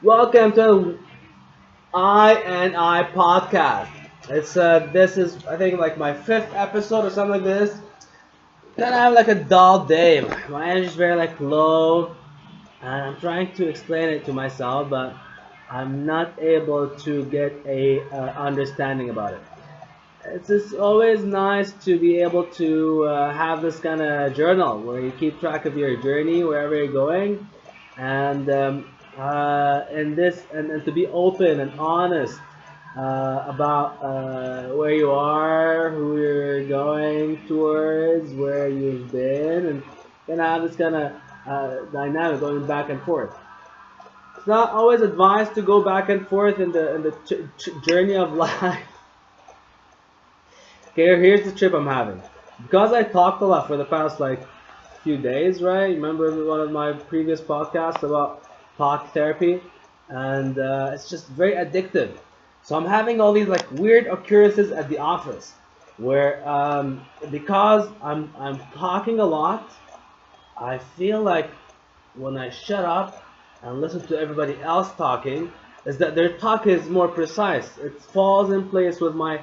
Welcome to I podcast. It's this is I think like my fifth episode or something like this. Then I have like a dull day. My energy is very like low, and I'm trying to explain it to myself, but I'm not able to get a understanding about it. It's just always nice to be able to have this kind of journal where you keep track of your journey wherever you're going, and to be open and honest about where you are, who you're going towards, where you've been, and then have this kind of dynamic going back and forth. It's not always advised to go back and forth in the journey of life. Okay, here's the trip I'm having. Because I talked a lot for the past like few days, right? Remember one of my previous podcasts about talk therapy, and it's just very addictive. So I'm having all these like weird occurrences at the office, where because I'm talking a lot, I feel like when I shut up and listen to everybody else talking, is that their talk is more precise. It falls in place with my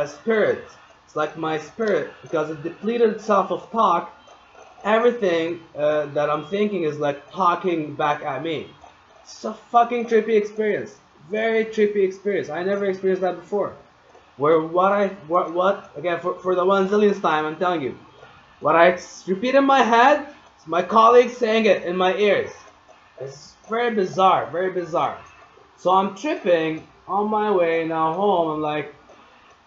spirit. It's like my spirit because it depleted itself of talk. Everything that I'm thinking is like talking back at me. It's a fucking trippy experience. Very trippy experience. I never experienced that before. Where what again for the one zillionth time I'm telling you, what I repeat in my head, my colleagues saying it in my ears. It's very bizarre, very bizarre. So I'm tripping on my way now home. I'm like,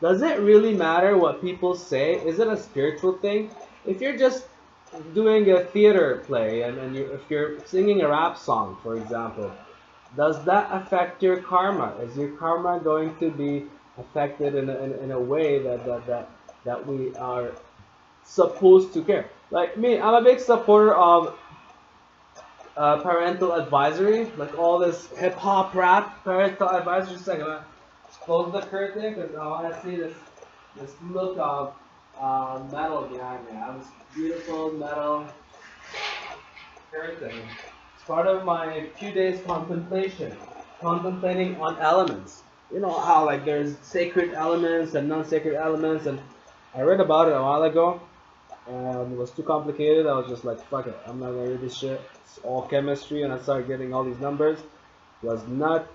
does it really matter what people say? Is it a spiritual thing? If you're just doing a theater play and if you're singing a rap song, for example, does that affect your karma? Is your karma going to be affected in a way that we are supposed to care? Like me, I'm a big supporter of parental advisory, like all this hip hop rap parental advisory. Just like, just close the curtain because I want to see this look of metal behind me. I have this beautiful metal curtain. It's part of my few days contemplation, contemplating on elements. You know how like there's sacred elements and non-sacred elements, and I read about it a while ago, and it was too complicated. I was just like, fuck it, I'm not gonna read this shit. It's all chemistry, and I started getting all these numbers. It was not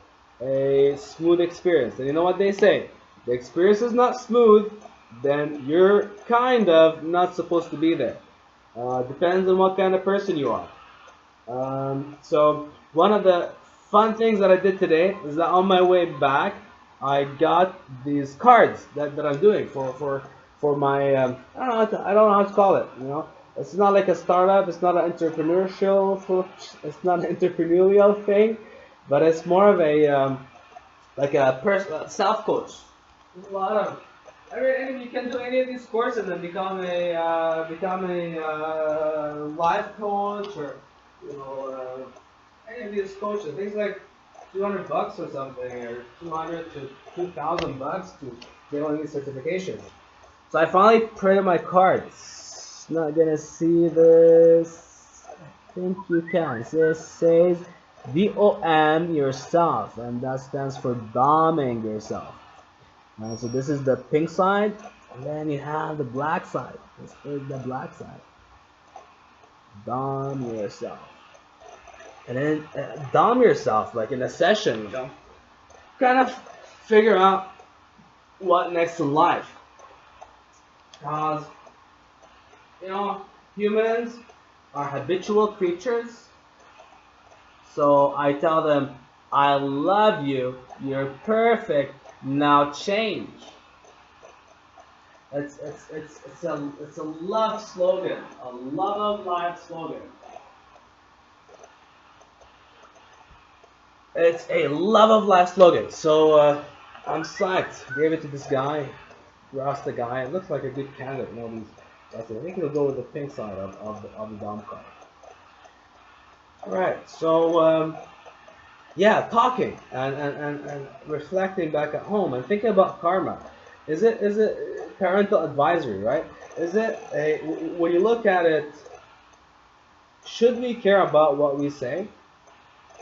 a smooth experience. And you know what they say? The experience is not smooth, then you're kind of not supposed to be there. Depends on what kind of person you are. So one of the fun things that I did today is that on my way back, I got these cards that I'm doing for my I don't know how to call it. You know, it's not like a startup. It's not an entrepreneurial. It's not an entrepreneurial thing, but it's more of a like a self coach. There's a lot of you can do any of these courses and become a life coach or you know any of these coaches. Things like $200 or something, or 200 to 2,000 bucks to get one of these certifications. So I finally printed my cards. Not gonna see this. I think you can. It says DOM yourself, and that stands for doming yourself. So this is the pink side, and then you have the black side. This is the black side. Dom yourself, and then dom yourself like in a session. You know, kind of figure out what next in life, because you know humans are habitual creatures. So I tell them, I love you. You're perfect. Now change. It's a love slogan, a love of life slogan. It's a love of life slogan. So I'm psyched. Gave it to this guy. Ross the guy. It looks like a good candidate. You know, I think it'll go with the pink side of the Dom card. Alright, so yeah, talking and reflecting back at home and thinking about karma. Is it parental advisory, right? Is it a, when you look at it, should we care about what we say?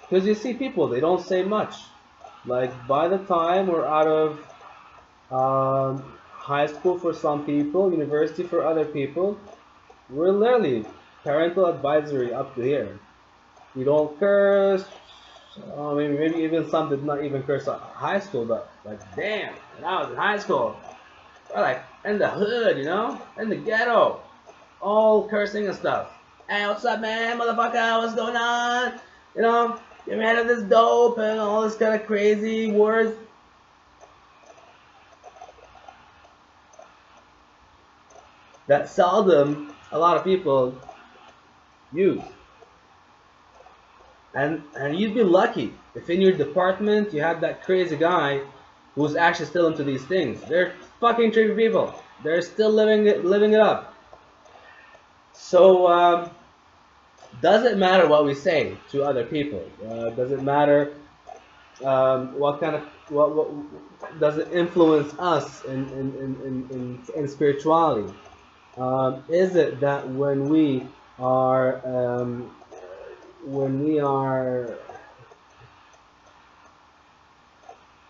Because you see people, they don't say much. Like by the time we're out of high school for some people, university for other people, we're literally parental advisory up to here. We don't curse. Maybe even some did not even curse at high school, but like, damn, when I was in high school, we're like in the hood, in the ghetto, all cursing and stuff. Hey, what's up, man, motherfucker? What's going on? You made of this dope and all this kind of crazy words. That seldom a lot of people use. And you'd be lucky if in your department you had that crazy guy who's actually still into these things. They're fucking trippy people. They're still living it up. So does it matter what we say to other people? Does it matter what does it influence us in spirituality? Is it that when we are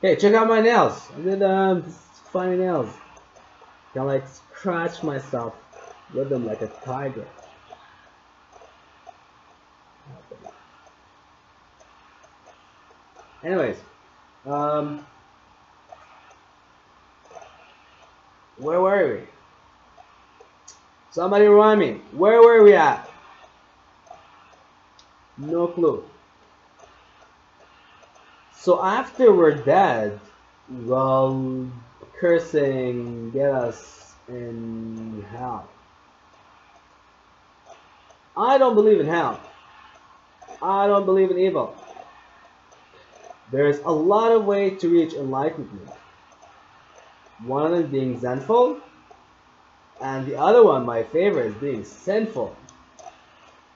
hey, check out my nails. I did funny nails. Can like scratch myself with them like a tiger. Anyways, where were we? Somebody remind me. Where were we at? No clue. So after we're dead, will cursing get us in hell? I don't believe in hell. I don't believe in evil. There's a lot of ways to reach enlightenment. One of them being zenful, and the other one, my favorite, is being sinful.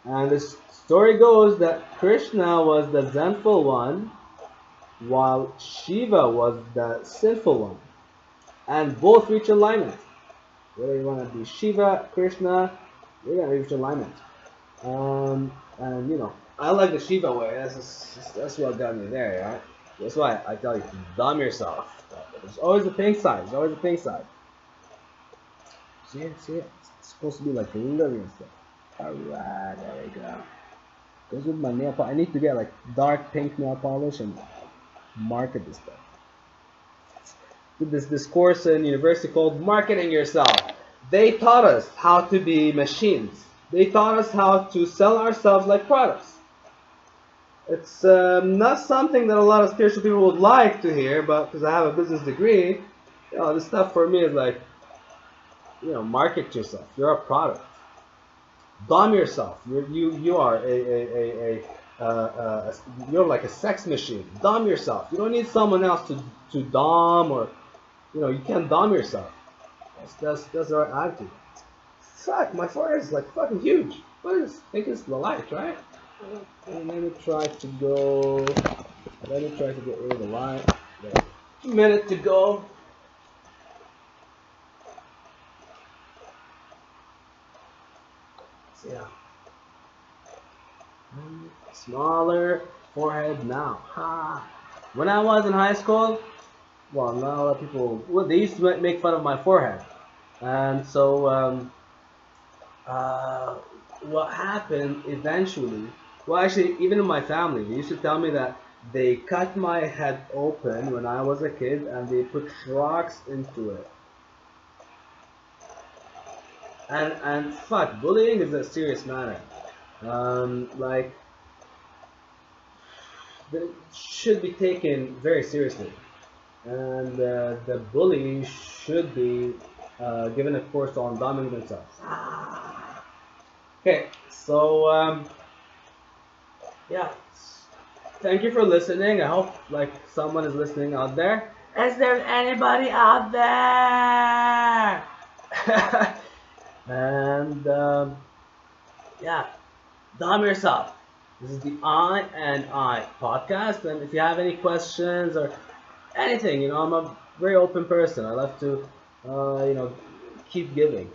And the story goes that Krishna was the zenful one, while Shiva was the sinful one. And both reach alignment. Whether you want to be Shiva, Krishna, you're going to reach alignment. And I like the Shiva way. That's what got me there, right? That's why I tell you, dumb yourself. There's always the pink side. There's always the pink side. See it? It's supposed to be like glittering and stuff. Alright, there we go. Goes with my nail polish. I need to get like dark pink nail polish and market this stuff. Did this course in university called Marketing Yourself. They taught us how to be machines. They taught us how to sell ourselves like products. It's not something that a lot of spiritual people would like to hear, but because I have a business degree, this stuff for me is like, market yourself. You're a product. Dom yourself. You are you're like a sex machine. Dom yourself. You don't need someone else to dom, or you can't dom yourself. That's the right attitude. Fuck, my forehead is like fucking huge. I think it's the light, right? And let me try to get rid of the light. A minute to go. So yeah. Smaller forehead now. Ha. When I was in high school, well, not a lot of people. Well, they used to make fun of my forehead, and so what happened eventually? Well, actually, even in my family, they used to tell me that they cut my head open when I was a kid and they put rocks into it. And fuck, bullying is a serious matter. Like, it should be taken very seriously, and the bully should be given a course on doming themselves. Okay, so yeah, thank you for listening. I hope like someone is listening out there. Is there anybody out there? And yeah, dom yourself. This is the I and I podcast, and if you have any questions or anything, I'm a very open person. I love to keep giving.